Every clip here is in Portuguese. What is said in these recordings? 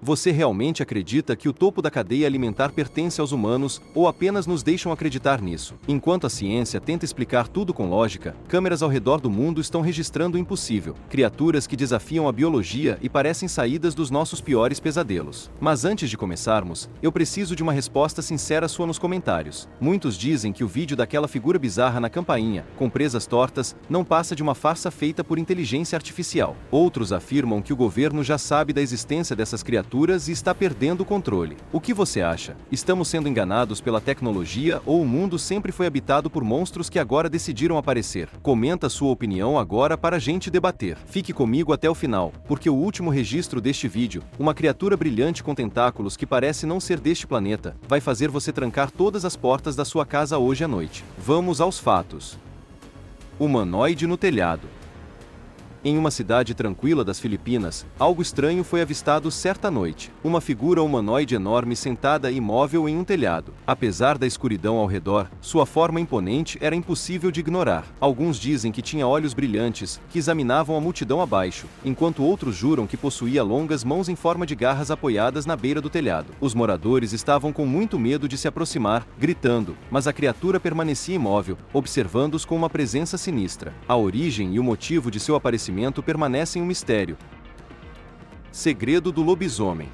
Você realmente acredita que o topo da cadeia alimentar pertence aos humanos, ou apenas nos deixam acreditar nisso? Enquanto a ciência tenta explicar tudo com lógica, câmeras ao redor do mundo estão registrando o impossível. Criaturas que desafiam a biologia e parecem saídas dos nossos piores pesadelos. Mas antes de começarmos, eu preciso de uma resposta sincera sua nos comentários. Muitos dizem que o vídeo daquela figura bizarra na campainha, com presas tortas, não passa de uma farsa feita por inteligência artificial. Outros afirmam que o governo já sabe da existência dessas criaturas e está perdendo o controle. O que você acha? Estamos sendo enganados pela tecnologia ou o mundo sempre foi habitado por monstros que agora decidiram aparecer? Comenta sua opinião agora para a gente debater. Fique comigo até o final, porque o último registro deste vídeo, uma criatura brilhante com tentáculos que parece não ser deste planeta, vai fazer você trancar todas as portas da sua casa hoje à noite. Vamos aos fatos. Humanoide no telhado. Em uma cidade tranquila das Filipinas, algo estranho foi avistado certa noite. Uma figura humanoide enorme sentada imóvel em um telhado. Apesar da escuridão ao redor, sua forma imponente era impossível de ignorar. Alguns dizem que tinha olhos brilhantes, que examinavam a multidão abaixo, enquanto outros juram que possuía longas mãos em forma de garras apoiadas na beira do telhado. Os moradores estavam com muito medo de se aproximar, gritando, mas a criatura permanecia imóvel, observando-os com uma presença sinistra. A origem e o motivo de seu aparecimento permanecem um mistério. Segredo do lobisomem.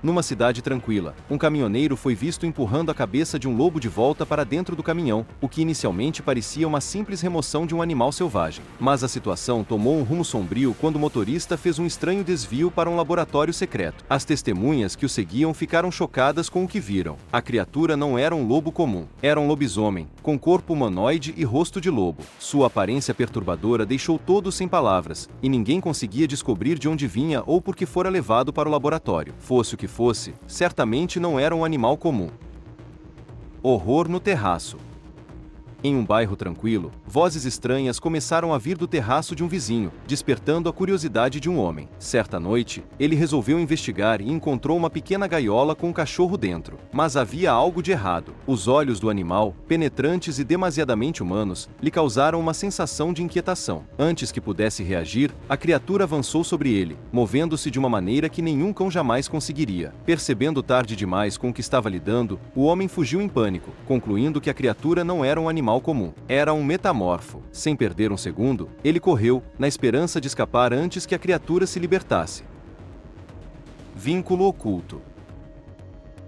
Numa cidade tranquila, um caminhoneiro foi visto empurrando a cabeça de um lobo de volta para dentro do caminhão, o que inicialmente parecia uma simples remoção de um animal selvagem. Mas a situação tomou um rumo sombrio quando o motorista fez um estranho desvio para um laboratório secreto. As testemunhas que o seguiam ficaram chocadas com o que viram. A criatura não era um lobo comum, era um lobisomem, com corpo humanoide e rosto de lobo. Sua aparência perturbadora deixou todos sem palavras, e ninguém conseguia descobrir de onde vinha ou por que fora levado para o laboratório. Fosse o que fosse, certamente não era um animal comum. Horror no terraço. Em um bairro tranquilo, vozes estranhas começaram a vir do terraço de um vizinho, despertando a curiosidade de um homem. Certa noite, ele resolveu investigar e encontrou uma pequena gaiola com um cachorro dentro. Mas havia algo de errado. Os olhos do animal, penetrantes e demasiadamente humanos, lhe causaram uma sensação de inquietação. Antes que pudesse reagir, a criatura avançou sobre ele, movendo-se de uma maneira que nenhum cão jamais conseguiria. Percebendo tarde demais com o que estava lidando, o homem fugiu em pânico, concluindo que a criatura não era um animal comum. Era um metamorfo. Sem perder um segundo, ele correu, na esperança de escapar antes que a criatura se libertasse. Vínculo oculto.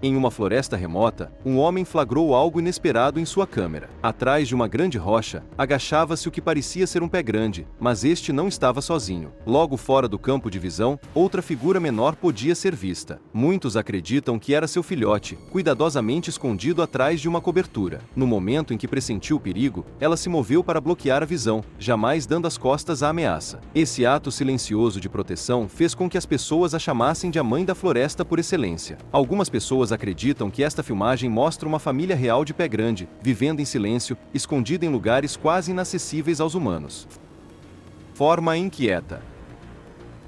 Em uma floresta remota, um homem flagrou algo inesperado em sua câmera. Atrás de uma grande rocha, agachava-se o que parecia ser um pé grande, mas este não estava sozinho. Logo fora do campo de visão, outra figura menor podia ser vista. Muitos acreditam que era seu filhote, cuidadosamente escondido atrás de uma cobertura. No momento em que pressentiu o perigo, ela se moveu para bloquear a visão, jamais dando as costas à ameaça. Esse ato silencioso de proteção fez com que as pessoas a chamassem de a mãe da floresta por excelência. Algumas pessoas acreditam que esta filmagem mostra uma família real de pé grande, vivendo em silêncio, escondida em lugares quase inacessíveis aos humanos. Forma inquieta.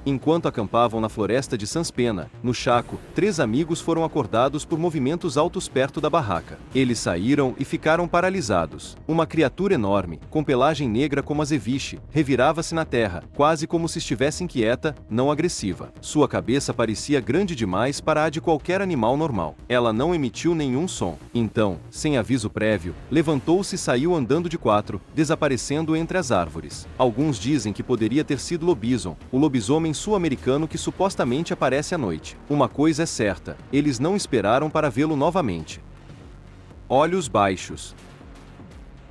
Enquanto acampavam na floresta de Sanspena, no Chaco, 3 amigos foram acordados por movimentos altos perto da barraca. Eles saíram e ficaram paralisados. Uma criatura enorme, com pelagem negra como a zeviche, revirava-se na terra, quase como se estivesse inquieta, não agressiva. Sua cabeça parecia grande demais para a de qualquer animal normal. Ela não emitiu nenhum som. Então, sem aviso prévio, levantou-se e saiu andando de 4, desaparecendo entre as árvores. Alguns dizem que poderia ter sido Lobison, o lobisomem sul-americano que supostamente aparece à noite. Uma coisa é certa, eles não esperaram para vê-lo novamente. Olhos baixos.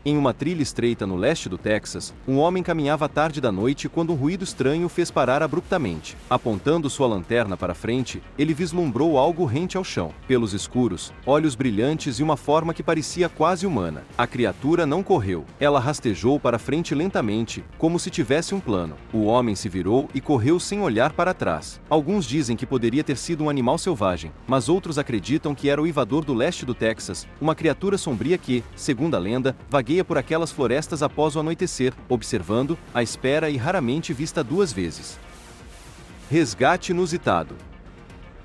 Em uma trilha estreita no leste do Texas, um homem caminhava à tarde da noite quando um ruído estranho o fez parar abruptamente. Apontando sua lanterna para frente, ele vislumbrou algo rente ao chão. Pelos escuros, olhos brilhantes e uma forma que parecia quase humana. A criatura não correu. Ela rastejou para frente lentamente, como se tivesse um plano. O homem se virou e correu sem olhar para trás. Alguns dizem que poderia ter sido um animal selvagem, mas outros acreditam que era o invasor do leste do Texas, uma criatura sombria que, segundo a lenda, vagueia por aquelas florestas após o anoitecer, observando, à espera e raramente vista 2 vezes. Resgate inusitado.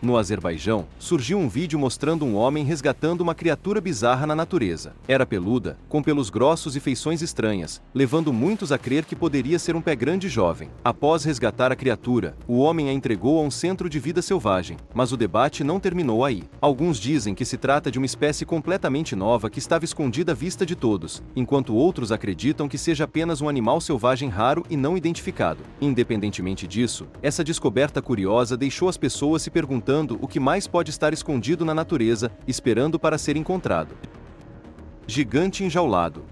No Azerbaijão, surgiu um vídeo mostrando um homem resgatando uma criatura bizarra na natureza. Era peluda, com pelos grossos e feições estranhas, levando muitos a crer que poderia ser um pé grande jovem. Após resgatar a criatura, o homem a entregou a um centro de vida selvagem, mas o debate não terminou aí. Alguns dizem que se trata de uma espécie completamente nova que estava escondida à vista de todos, enquanto outros acreditam que seja apenas um animal selvagem raro e não identificado. Independentemente disso, essa descoberta curiosa deixou as pessoas se perguntando o que mais pode estar escondido na natureza, esperando para ser encontrado. Gigante enjaulado.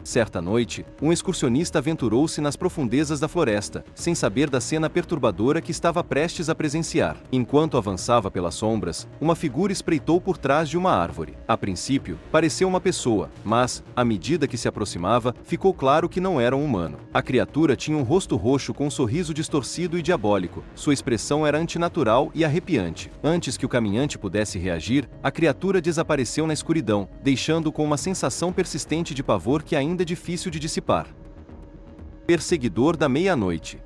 Certa noite, um excursionista aventurou-se nas profundezas da floresta, sem saber da cena perturbadora que estava prestes a presenciar. Enquanto avançava pelas sombras, uma figura espreitou por trás de uma árvore. A princípio, pareceu uma pessoa, mas, à medida que se aproximava, ficou claro que não era um humano. A criatura tinha um rosto roxo com um sorriso distorcido e diabólico. Sua expressão era antinatural e arrepiante. Antes que o caminhante pudesse reagir, a criatura desapareceu na escuridão, deixando-o com uma sensação persistente de pavor que ainda é difícil de dissipar. Perseguidor da meia-noite.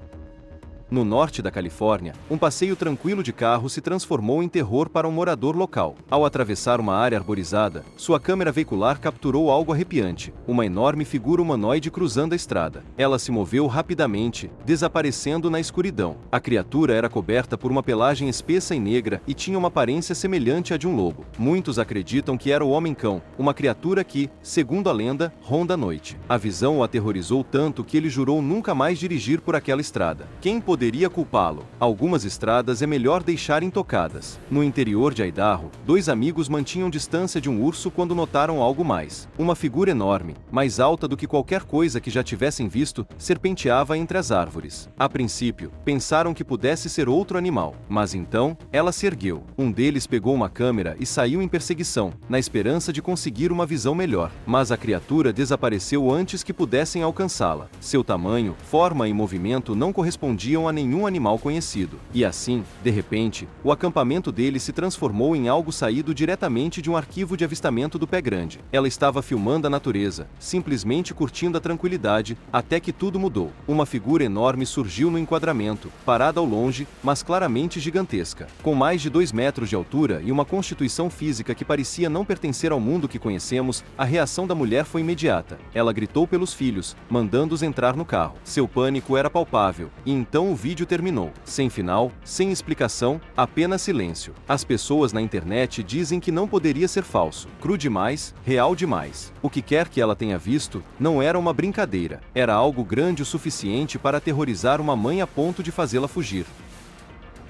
No norte da Califórnia, um passeio tranquilo de carro se transformou em terror para um morador local. Ao atravessar uma área arborizada, sua câmera veicular capturou algo arrepiante, uma enorme figura humanoide cruzando a estrada. Ela se moveu rapidamente, desaparecendo na escuridão. A criatura era coberta por uma pelagem espessa e negra e tinha uma aparência semelhante à de um lobo. Muitos acreditam que era o Homem-Cão, uma criatura que, segundo a lenda, ronda a noite. A visão o aterrorizou tanto que ele jurou nunca mais dirigir por aquela estrada. Quem poderia culpá-lo? Algumas estradas é melhor deixar intocadas. No interior de Idaho, dois amigos mantinham distância de um urso quando notaram algo mais. Uma figura enorme, mais alta do que qualquer coisa que já tivessem visto, serpenteava entre as árvores. A princípio, pensaram que pudesse ser outro animal, mas então, ela se ergueu. Um deles pegou uma câmera e saiu em perseguição, na esperança de conseguir uma visão melhor. Mas a criatura desapareceu antes que pudessem alcançá-la. Seu tamanho, forma e movimento não correspondiam a nenhum animal conhecido. E assim, de repente, o acampamento dele se transformou em algo saído diretamente de um arquivo de avistamento do Pé Grande. Ela estava filmando a natureza, simplesmente curtindo a tranquilidade, até que tudo mudou. Uma figura enorme surgiu no enquadramento, parada ao longe, mas claramente gigantesca. Com mais de 2 metros de altura e uma constituição física que parecia não pertencer ao mundo que conhecemos, a reação da mulher foi imediata. Ela gritou pelos filhos, mandando-os entrar no carro. Seu pânico era palpável, e então o vídeo terminou. Sem final, sem explicação, apenas silêncio. As pessoas na internet dizem que não poderia ser falso, cru demais, real demais. O que quer que ela tenha visto, não era uma brincadeira. Era algo grande o suficiente para aterrorizar uma mãe a ponto de fazê-la fugir.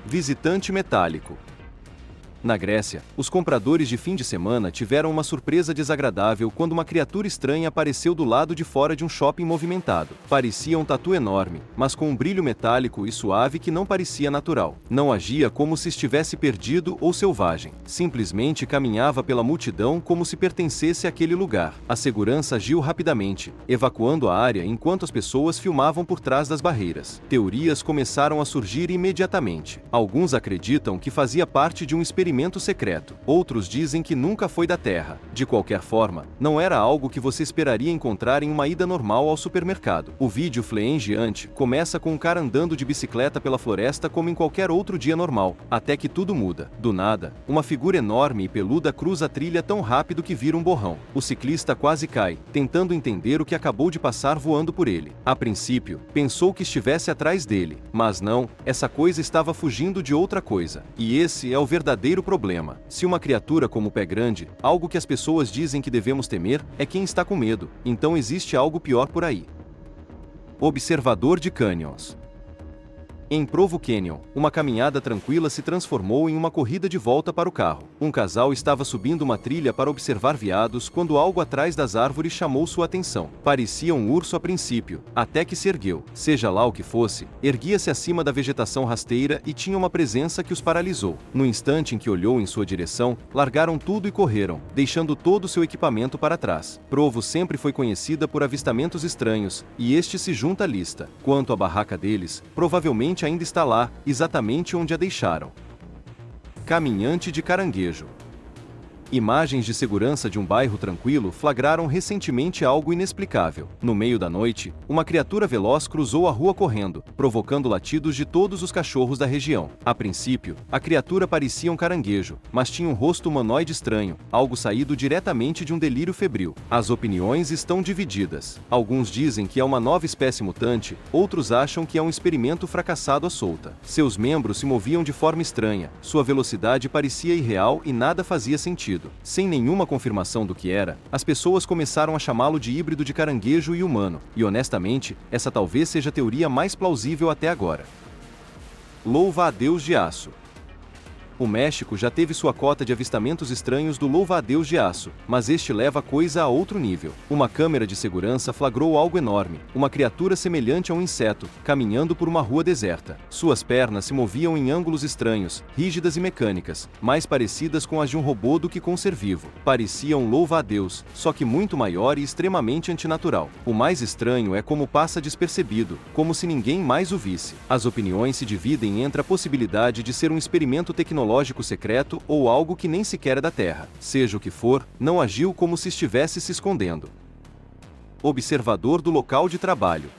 Visitante metálico. Na Grécia, os compradores de fim de semana tiveram uma surpresa desagradável quando uma criatura estranha apareceu do lado de fora de um shopping movimentado. Parecia um tatu enorme, mas com um brilho metálico e suave que não parecia natural. Não agia como se estivesse perdido ou selvagem. Simplesmente caminhava pela multidão como se pertencesse àquele lugar. A segurança agiu rapidamente, evacuando a área enquanto as pessoas filmavam por trás das barreiras. Teorias começaram a surgir imediatamente. Alguns acreditam que fazia parte de um experimento secreto. Outros dizem que nunca foi da Terra. De qualquer forma, não era algo que você esperaria encontrar em uma ida normal ao supermercado. O vídeo fleangiante começa com um cara andando de bicicleta pela floresta como em qualquer outro dia normal, até que tudo muda. Do nada, uma figura enorme e peluda cruza a trilha tão rápido que vira um borrão. O ciclista quase cai, tentando entender o que acabou de passar voando por ele. A princípio, pensou que estivesse atrás dele, mas não, essa coisa estava fugindo de outra coisa. E esse é o verdadeiro problema. Se uma criatura como o Pé Grande, algo que as pessoas dizem que devemos temer, é quem está com medo, então existe algo pior por aí. Observador de cânions. Em Provo Canyon, uma caminhada tranquila se transformou em uma corrida de volta para o carro. Um casal estava subindo uma trilha para observar veados quando algo atrás das árvores chamou sua atenção. Parecia um urso a princípio, até que se ergueu. Seja lá o que fosse, erguia-se acima da vegetação rasteira e tinha uma presença que os paralisou. No instante em que olhou em sua direção, largaram tudo e correram, deixando todo o seu equipamento para trás. Provo sempre foi conhecida por avistamentos estranhos, e este se junta à lista. Quanto à barraca deles, provavelmente ainda está lá, exatamente onde a deixaram. Caminhante de caranguejo. Imagens de segurança de um bairro tranquilo flagraram recentemente algo inexplicável. No meio da noite, uma criatura veloz cruzou a rua correndo, provocando latidos de todos os cachorros da região. A princípio, a criatura parecia um caranguejo, mas tinha um rosto humanoide estranho, algo saído diretamente de um delírio febril. As opiniões estão divididas. Alguns dizem que é uma nova espécie mutante, outros acham que é um experimento fracassado à solta. Seus membros se moviam de forma estranha, sua velocidade parecia irreal e nada fazia sentido. Sem nenhuma confirmação do que era, as pessoas começaram a chamá-lo de híbrido de caranguejo e humano, e honestamente, essa talvez seja a teoria mais plausível até agora. Louva a Deus de Aço. O México já teve sua cota de avistamentos estranhos do louva-a-Deus de aço, mas este leva a coisa a outro nível. Uma câmera de segurança flagrou algo enorme, uma criatura semelhante a um inseto, caminhando por uma rua deserta. Suas pernas se moviam em ângulos estranhos, rígidas e mecânicas, mais parecidas com as de um robô do que com um ser vivo. Parecia um louva-a-Deus, só que muito maior e extremamente antinatural. O mais estranho é como passa despercebido, como se ninguém mais o visse. As opiniões se dividem entre a possibilidade de ser um experimento tecnológico secreto ou algo que nem sequer é da Terra. Seja o que for, não agiu como se estivesse se escondendo. Observador do local de trabalho.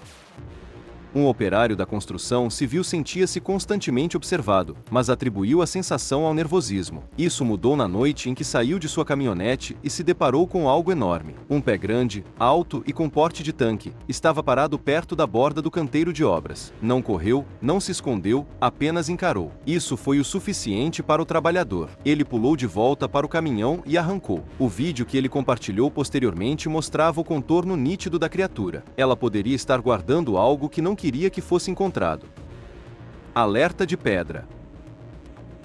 Um operário da construção civil sentia-se constantemente observado, mas atribuiu a sensação ao nervosismo. Isso mudou na noite em que saiu de sua caminhonete e se deparou com algo enorme. Um pé grande, alto e com porte de tanque, estava parado perto da borda do canteiro de obras. Não correu, não se escondeu, apenas encarou. Isso foi o suficiente para o trabalhador. Ele pulou de volta para o caminhão e arrancou. O vídeo que ele compartilhou posteriormente mostrava o contorno nítido da criatura. Ela poderia estar guardando algo que não queria que fosse encontrado. Alerta de pedra.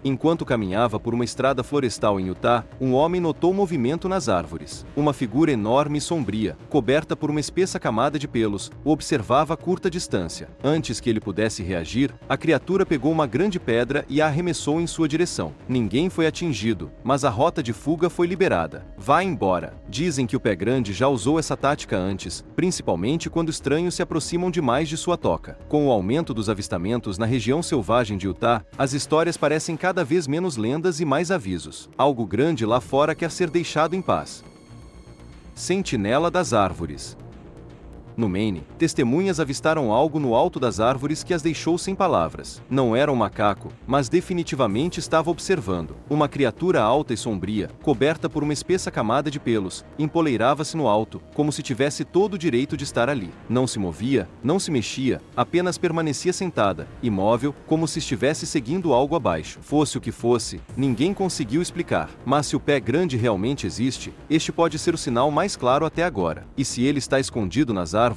Enquanto caminhava por uma estrada florestal em Utah, um homem notou movimento nas árvores. Uma figura enorme e sombria, coberta por uma espessa camada de pelos, o observava a curta distância. Antes que ele pudesse reagir, a criatura pegou uma grande pedra e a arremessou em sua direção. Ninguém foi atingido, mas a rota de fuga foi liberada. Vá embora. Dizem que o pé grande já usou essa tática antes, principalmente quando estranhos se aproximam demais de sua toca. Com o aumento dos avistamentos na região selvagem de Utah, as histórias parecem cada vez menos lendas e mais avisos. Algo grande lá fora quer ser deixado em paz. Sentinela das árvores. No Maine, testemunhas avistaram algo no alto das árvores que as deixou sem palavras. Não era um macaco, mas definitivamente estava observando. Uma criatura alta e sombria, coberta por uma espessa camada de pelos, empoleirava-se no alto, como se tivesse todo o direito de estar ali. Não se movia, não se mexia, apenas permanecia sentada, imóvel, como se estivesse seguindo algo abaixo. Fosse o que fosse, ninguém conseguiu explicar. Mas se o pé grande realmente existe, este pode ser o sinal mais claro até agora. E se ele está escondido nas árvores,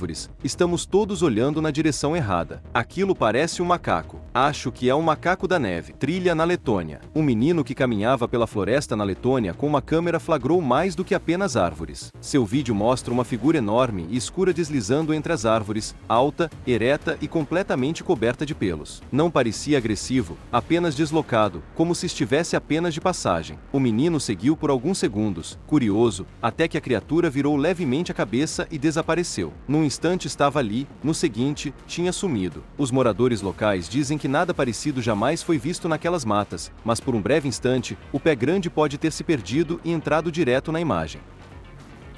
estamos todos olhando na direção errada. Aquilo parece um macaco. Acho que é um macaco da neve. Trilha na Letônia. Um menino que caminhava pela floresta na Letônia com uma câmera flagrou mais do que apenas árvores. Seu vídeo mostra uma figura enorme e escura deslizando entre as árvores, alta, ereta e completamente coberta de pelos. Não parecia agressivo, apenas deslocado, como se estivesse apenas de passagem. O menino seguiu por alguns segundos, curioso, até que a criatura virou levemente a cabeça e desapareceu. Num instante estava ali, no seguinte, tinha sumido. Os moradores locais dizem que nada parecido jamais foi visto naquelas matas, mas por um breve instante, o pé grande pode ter se perdido e entrado direto na imagem.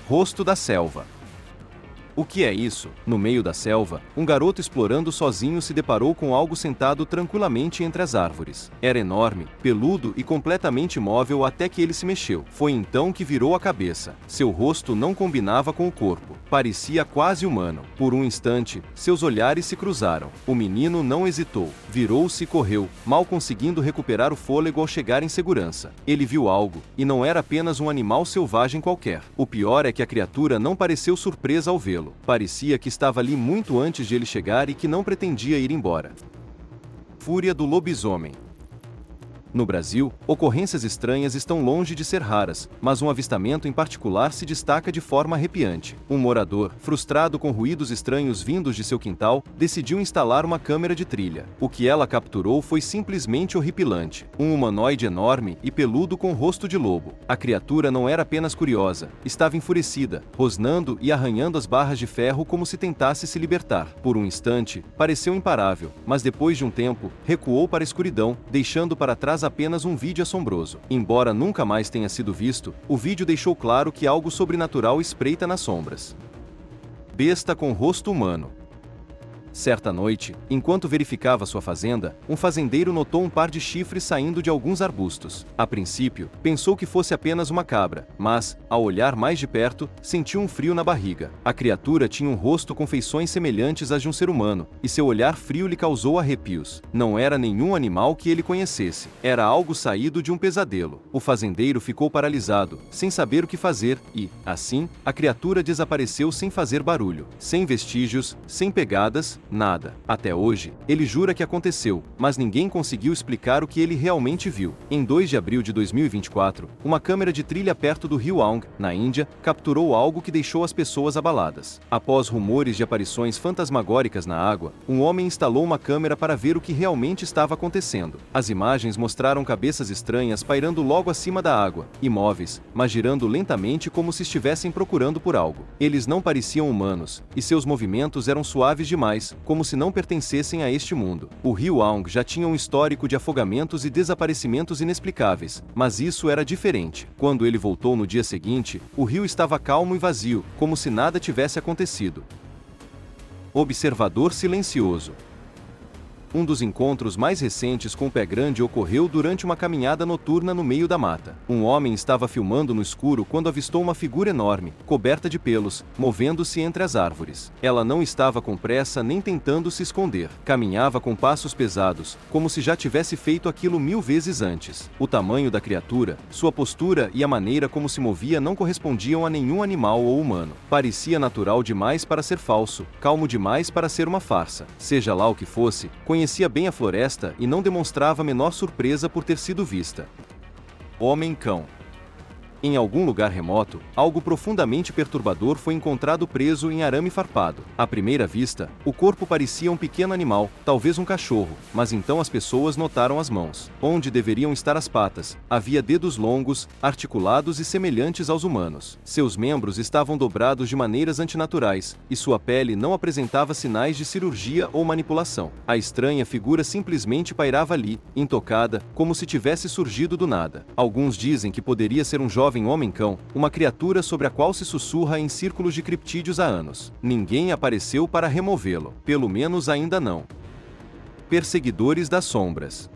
Rosto da selva. O que é isso? No meio da selva, um garoto explorando sozinho se deparou com algo sentado tranquilamente entre as árvores. Era enorme, peludo e completamente imóvel até que ele se mexeu. Foi então que virou a cabeça. Seu rosto não combinava com o corpo. Parecia quase humano. Por um instante, seus olhares se cruzaram. O menino não hesitou. Virou-se e correu, mal conseguindo recuperar o fôlego ao chegar em segurança. Ele viu algo, e não era apenas um animal selvagem qualquer. O pior é que a criatura não pareceu surpresa ao vê-lo. Parecia que estava ali muito antes de ele chegar e que não pretendia ir embora. Fúria do lobisomem. No Brasil, ocorrências estranhas estão longe de ser raras, mas um avistamento em particular se destaca de forma arrepiante. Um morador, frustrado com ruídos estranhos vindos de seu quintal, decidiu instalar uma câmera de trilha. O que ela capturou foi simplesmente horripilante. Um humanoide enorme e peludo com rosto de lobo. A criatura não era apenas curiosa, estava enfurecida, rosnando e arranhando as barras de ferro como se tentasse se libertar. Por um instante, pareceu imparável, mas depois de um tempo, recuou para a escuridão, deixando para trás apenas um vídeo assombroso. Embora nunca mais tenha sido visto, o vídeo deixou claro que algo sobrenatural espreita nas sombras. Besta com rosto humano. Certa noite, enquanto verificava sua fazenda, um fazendeiro notou um par de chifres saindo de alguns arbustos. A princípio, pensou que fosse apenas uma cabra, mas, ao olhar mais de perto, sentiu um frio na barriga. A criatura tinha um rosto com feições semelhantes às de um ser humano, e seu olhar frio lhe causou arrepios. Não era nenhum animal que ele conhecesse. Era algo saído de um pesadelo. O fazendeiro ficou paralisado, sem saber o que fazer, e, assim, a criatura desapareceu sem fazer barulho, sem vestígios, sem pegadas, nada. Até hoje, ele jura que aconteceu, mas ninguém conseguiu explicar o que ele realmente viu. Em 2 de abril de 2024, uma câmera de trilha perto do rio Aung, na Índia, capturou algo que deixou as pessoas abaladas. Após rumores de aparições fantasmagóricas na água, um homem instalou uma câmera para ver o que realmente estava acontecendo. As imagens mostraram cabeças estranhas pairando logo acima da água, imóveis, mas girando lentamente como se estivessem procurando por algo. Eles não pareciam humanos, e seus movimentos eram suaves demais, como se não pertencessem a este mundo. O rio Aung já tinha um histórico de afogamentos e desaparecimentos inexplicáveis, mas isso era diferente. Quando ele voltou no dia seguinte, o rio estava calmo e vazio, como se nada tivesse acontecido. Observador silencioso. Um dos encontros mais recentes com o pé grande ocorreu durante uma caminhada noturna no meio da mata. Um homem estava filmando no escuro quando avistou uma figura enorme, coberta de pelos, movendo-se entre as árvores. Ela não estava com pressa nem tentando se esconder. Caminhava com passos pesados, como se já tivesse feito aquilo 1000 vezes antes. O tamanho da criatura, sua postura e a maneira como se movia não correspondiam a nenhum animal ou humano. Parecia natural demais para ser falso, calmo demais para ser uma farsa. Seja lá o que fosse, conhecia bem a floresta e não demonstrava a menor surpresa por ter sido vista. Homem-cão. Em algum lugar remoto, algo profundamente perturbador foi encontrado preso em arame farpado. À primeira vista, o corpo parecia um pequeno animal, talvez um cachorro, mas então as pessoas notaram as mãos. Onde deveriam estar as patas, havia dedos longos, articulados e semelhantes aos humanos. Seus membros estavam dobrados de maneiras antinaturais, e sua pele não apresentava sinais de cirurgia ou manipulação. A estranha figura simplesmente pairava ali, intocada, como se tivesse surgido do nada. Alguns dizem que poderia ser um jovem homem-cão, uma criatura sobre a qual se sussurra em círculos de criptídeos há anos. Ninguém apareceu para removê-lo. Pelo menos ainda não. Perseguidores das sombras.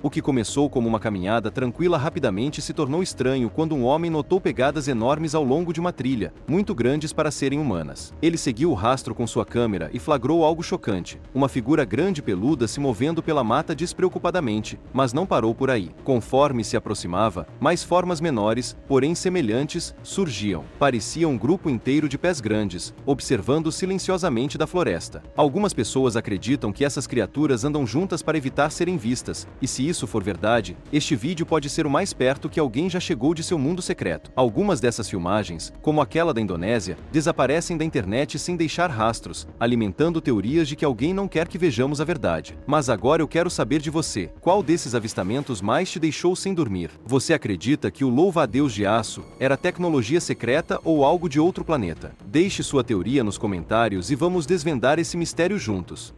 O que começou como uma caminhada tranquila rapidamente se tornou estranho quando um homem notou pegadas enormes ao longo de uma trilha, muito grandes para serem humanas. Ele seguiu o rastro com sua câmera e flagrou algo chocante. Uma figura grande e peluda se movendo pela mata despreocupadamente, mas não parou por aí. Conforme se aproximava, mais formas menores, porém semelhantes, surgiam. Parecia um grupo inteiro de pés grandes, observando silenciosamente da floresta. Algumas pessoas acreditam que essas criaturas andam juntas para evitar serem vistas, e se isso for verdade, este vídeo pode ser o mais perto que alguém já chegou de seu mundo secreto. Algumas dessas filmagens, como aquela da Indonésia, desaparecem da internet sem deixar rastros, alimentando teorias de que alguém não quer que vejamos a verdade. Mas agora eu quero saber de você, qual desses avistamentos mais te deixou sem dormir? Você acredita que o louva-a-Deus de aço era tecnologia secreta ou algo de outro planeta? Deixe sua teoria nos comentários e vamos desvendar esse mistério juntos.